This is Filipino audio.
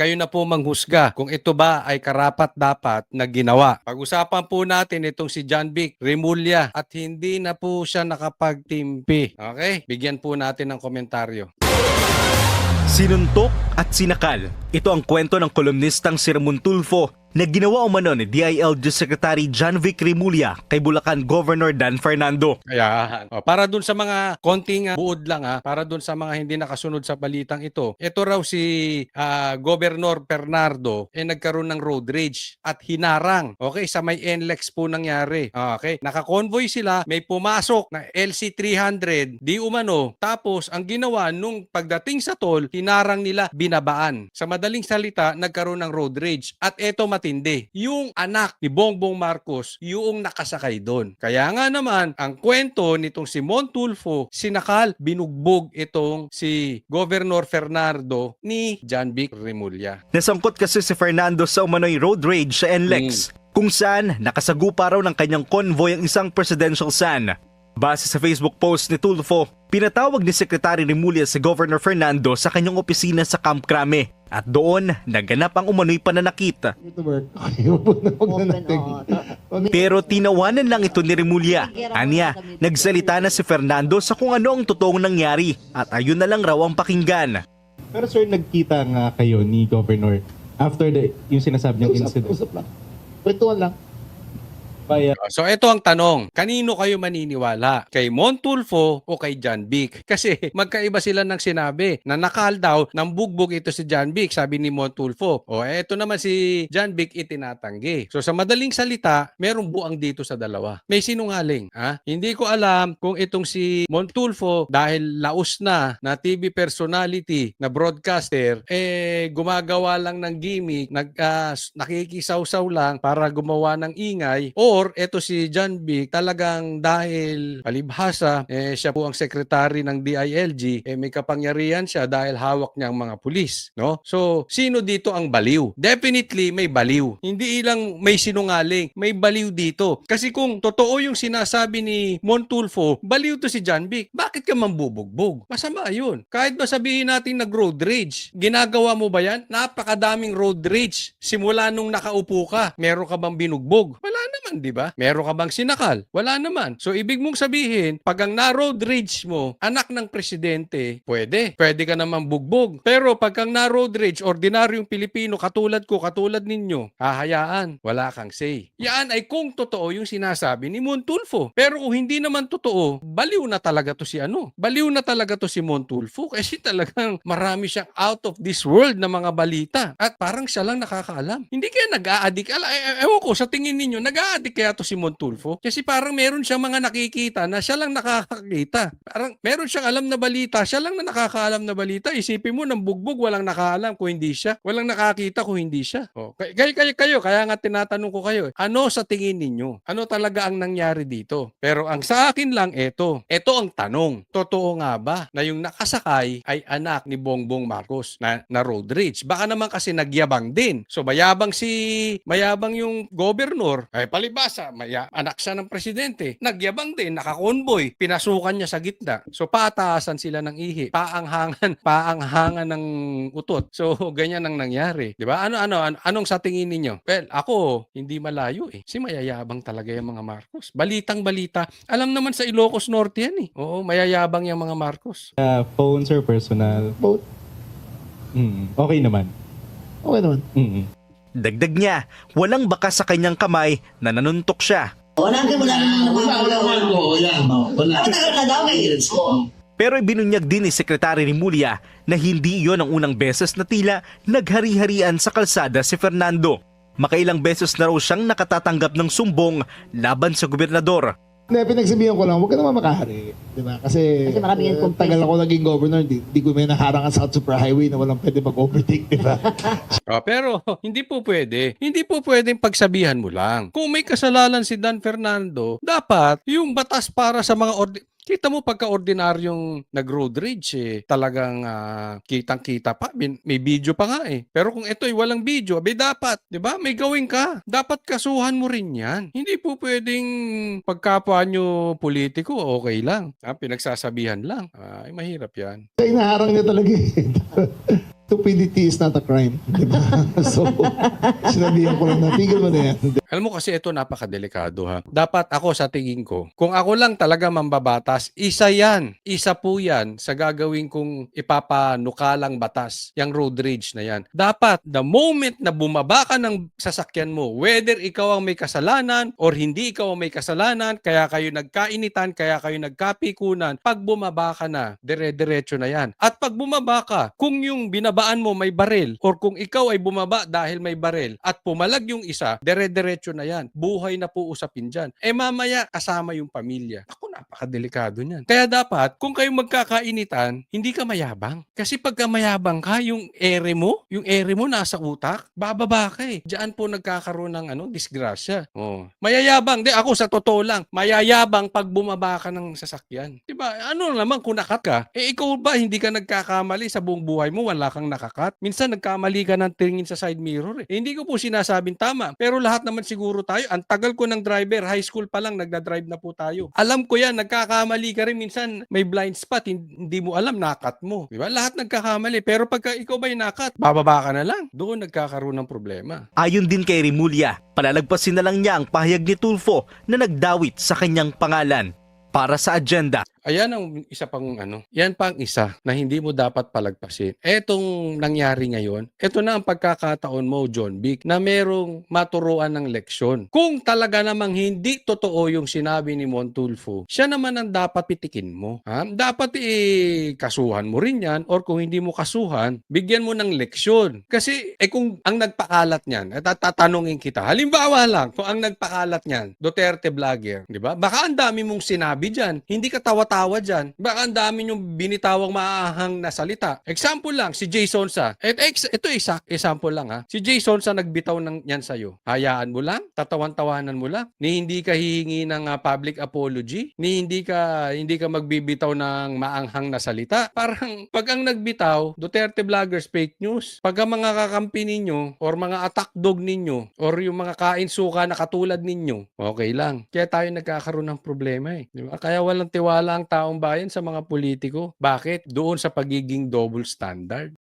Kayo na po manghusga kung ito ba ay karapat-dapat na ginawa. Pag-usapan po natin itong si John Vic Remulla at hindi na po siya nakapagtimpi. Okay? Bigyan po natin ng komentaryo. Sinuntok at sinakal. Ito ang kwento ng kolumnistang si Ramon Tulfo na ginawa umano ni DILG Secretary John Vic Remulla kay Bulacan Governor Dan Fernando. Ayan. Para dun sa mga konting buod lang para dun sa mga hindi nakasunod sa balitang ito. Ito raw si Governor Fernando nagkaroon ng road rage at hinarang. Okay, sa may NLEX po nangyari. Okay, naka-convoy sila, may pumasok na LC-300, di umano. Tapos ang ginawa nung pagdating sa toll, hinarang nila, binabaan. Sa madaling salita, nagkaroon ng road rage. At eto matindi, yung anak ni Bongbong Marcos, yung nakasakay doon. Kaya nga naman, ang kwento nitong si Mon Tulfo, sinakal, binugbog itong si Governor Fernando ni John Vic Remulla. Nasangkot kasi si Fernando sa umano'y road rage sa NLEX, kung saan nakasagupa raw ng kanyang convoy ang isang presidential san. Base sa Facebook post ni Tulfo, pinatawag ni Secretary Remulla si Governor Fernando sa kanyang opisina sa Camp Crame at doon naganap ang umano'y pananakit. Pero tinawanan lang ito ni Remulla. Anya, nagsalita na si Fernando sa kung ano ang totoong nangyari at ayun na lang raw ang pakinggan. Pero sir, nagkita nga kayo ni Governor after yung sinasabi niyang incident. Usap lang. Kwentuhan lang. Via So ito ang tanong, kanino kayo maniniwala? Kay Mon Tulfo o kay John Vic? Kasi magkaiba sila ng sinabi na nakal daw ng bugbog ito si John Vic, sabi ni Mon Tulfo. O eto naman si John Vic itinatanggi. So sa madaling salita, merong buang dito sa dalawa. May sinungaling. Hindi ko alam kung itong si Mon Tulfo dahil laos na TV personality na broadcaster, gumagawa lang ng gimmick, nakikisaw-saw lang para gumawa ng ingay, or eto si John Vic talagang dahil palibhasa siya po ang secretary ng DILG, may kapangyarihan siya dahil hawak niya ang mga pulis, no? So sino dito ang baliw? Definitely may baliw. Hindi lang may sinungaling, may baliw dito. Kasi kung totoo yung sinasabi ni Mon Tulfo, baliw to si John Vic. Bakit ka mambubugbog? Masama yun. Kahit ba sabihin natin nag-road rage, ginagawa mo ba yan? Napakadaming road rage. Simula nung nakaupo ka, meron ka bang binugbog? Wala naman, di ba? Meron ka bang sinakal? Wala naman. So, ibig mong sabihin, pag ang na-road rage mo, anak ng presidente, pwede. Pwede ka naman bugbog. Pero pag ang na-road rage, ordinaryong Pilipino, katulad ko, katulad ninyo, hahayaan. Wala kang say. Yan ay kung totoo yung sinasabi ni Mon Tulfo. Pero kung hindi naman totoo, baliw na talaga to si Baliw na talaga to si Mon Tulfo kasi talagang marami siyang out of this world na mga balita. At parang siya lang nakakaalam. Hindi kaya nag-a-addict. Ewan ko, sa tingin ninyo, nag-a-addict kaya to si Mon Tulfo? Kasi parang meron siyang mga nakikita na siya lang nakakakita. Parang meron siyang alam na balita, siya lang na nakakaalam na balita. Isipin mo, ng bugbog, walang nakaalam kung hindi siya. Walang nakakita kung hindi siya. Kayo, kaya nga tinatanong ko kayo, ano sa tingin ninyo? Ano talaga ang nangyari dito? Pero ang sa akin lang, ito ang tanong. Totoo nga ba na yung nakasakay ay anak ni Bongbong Marcos na road rage? Baka naman kasi nagyabang din. So mayabang yung governor, ay palibasa, anak siya ng presidente. Nagyabang din, nakakonvoy, pinasukan niya sa gitna. So pataasan sila ng ihi, paanghangan ng utot. So ganyan ang nangyari. 'Di ba? Anong sa tingin ninyo? Well, ako hindi malayo Si mayayabang talaga yung mga Marcos. Balitang-balita. Alam naman sa Ilocos Norte yan Oo, mayayabang yung mga Marcos. phones or personal. Both. Okay naman. Okay naman. Dagdag niya, walang bakas sa kanyang kamay na nanuntok siya. Wala Matagal na daw Pero ibinunyag din ni Secretary Remulla na hindi iyon ang unang beses na tila naghari-harian sa kalsada si Fernando. Makailang beses na raw siyang nakatatanggap ng sumbong laban sa gobernador. Hindi, pinagsabihan ko lang, huwag ka naman makahari. Diba? Kasi marami yan tagal ako naging governor, di ko may naharangan sa superhighway na walang pwede mag-overtake, diba? Pero hindi po pwede. Hindi po pwedeng pagsabihan mo lang. Kung may kasalanan si Dan Fernando, dapat yung batas para sa mga kita mo pagka-ordinaryong nag-road rage talagang kitang-kita pa. May video pa nga Pero kung ito ay walang video, dapat, 'di ba? May gawin ka. Dapat kasuhan mo rin 'yan. Hindi po pwedeng pagkapwa nyo politiko, okay lang. Pinagsasabihan lang. Ay mahirap 'yan. Inaharang niya talaga Stupidity is not a crime. Di ba? So, sinabihan ko lang na, tigil mo na yan. Alam mo kasi ito napakadelikado ha. Dapat ako sa tingin ko, kung ako lang talaga mambabatas, isa yan. Isa po yan sa gagawin kong ipapanukalang batas, yung road rage na yan. Dapat, the moment na bumaba ka ng sasakyan mo, whether ikaw ang may kasalanan or hindi ikaw ang may kasalanan, kaya kayo nagkainitan, kaya kayo nagkapikunan, pag bumaba ka na, dire-diretso na yan. At pag bumaba ka, kung yung binabaan mo may baril or kung ikaw ay bumaba dahil may baril at pumalag yung isa, dire-diretso na yan. Buhay na po usapin dyan. Eh mamaya, kasama yung pamilya. Ako, napakadelikado niyan. Kaya dapat, kung kayo magkakainitan, hindi ka mayabang. Kasi pagka mayabang ka, yung ere mo nasa utak, bababa ka eh. Diyan po nagkakaroon ng disgrasya. Oh. Mayayabang. Di, ako sa totoo lang, mayayabang pag bumaba ka ng sasakyan. Diba? Ano naman kung nakat ka? Eh ikaw ba hindi ka nagkakamali sa buong buhay mo, wala kang nakakat? Minsan nagkamali ka ng tingin sa side mirror eh. Hindi ko po sinasabing tama, pero lahat naman siguro tayo, ang tagal ko ng driver, high school pa lang nagda-drive na po tayo. Alam ko yan, nagkakamali ka rin minsan, may blind spot, hindi mo alam, nakat mo. Diba? Lahat nagkakamali, pero pagka ikaw ba yung nakat, bababa ka na lang. Doon nagkakaroon ng problema. Ayon din kay Remulla, palalagpasin na lang niya ang pahayag ni Tulfo na nagdawit sa kanyang pangalan. Para sa agenda, Ayan ang isa pang yan pang isa na hindi mo dapat palagpasin. Etong nangyari ngayon, eto na ang pagkakataon mo, John Vic, na merong maturuan ng leksyon. Kung talaga namang hindi totoo yung sinabi ni Montulfo, siya naman ang dapat pitikin mo. Ha? Dapat kasuhan mo rin yan, or kung hindi mo kasuhan, bigyan mo ng leksyon. Kasi kung ang nagpakalat niyan, tatanungin kita, halimbawa lang, kung ang nagpakalat niyan, Duterte vlogger, di ba? Baka ang dami mong sinabi dyan, hindi ka tawa dyan. Baka ang dami yung binitawang maahang na salita. Example lang, si Jay Sonsa. Ito example lang ha. Si Jay Sonsa nagbitaw ng yan sa'yo. Hayaan mo lang? Tatawan-tawanan mo lang? Ni hindi ka hihingi ng public apology? Ni hindi ka magbibitaw ng maanghang na salita? Parang pag ang nagbitaw, Duterte vloggers fake news. Pag ang mga kakampi ninyo or mga attack dog ninyo or yung mga kain suka na katulad ninyo, okay lang. Kaya tayo nagkakaroon ng problema eh. Di ba? Kaya walang tiwala ang taong bayan sa mga politiko. Bakit? Doon sa pagiging double standard.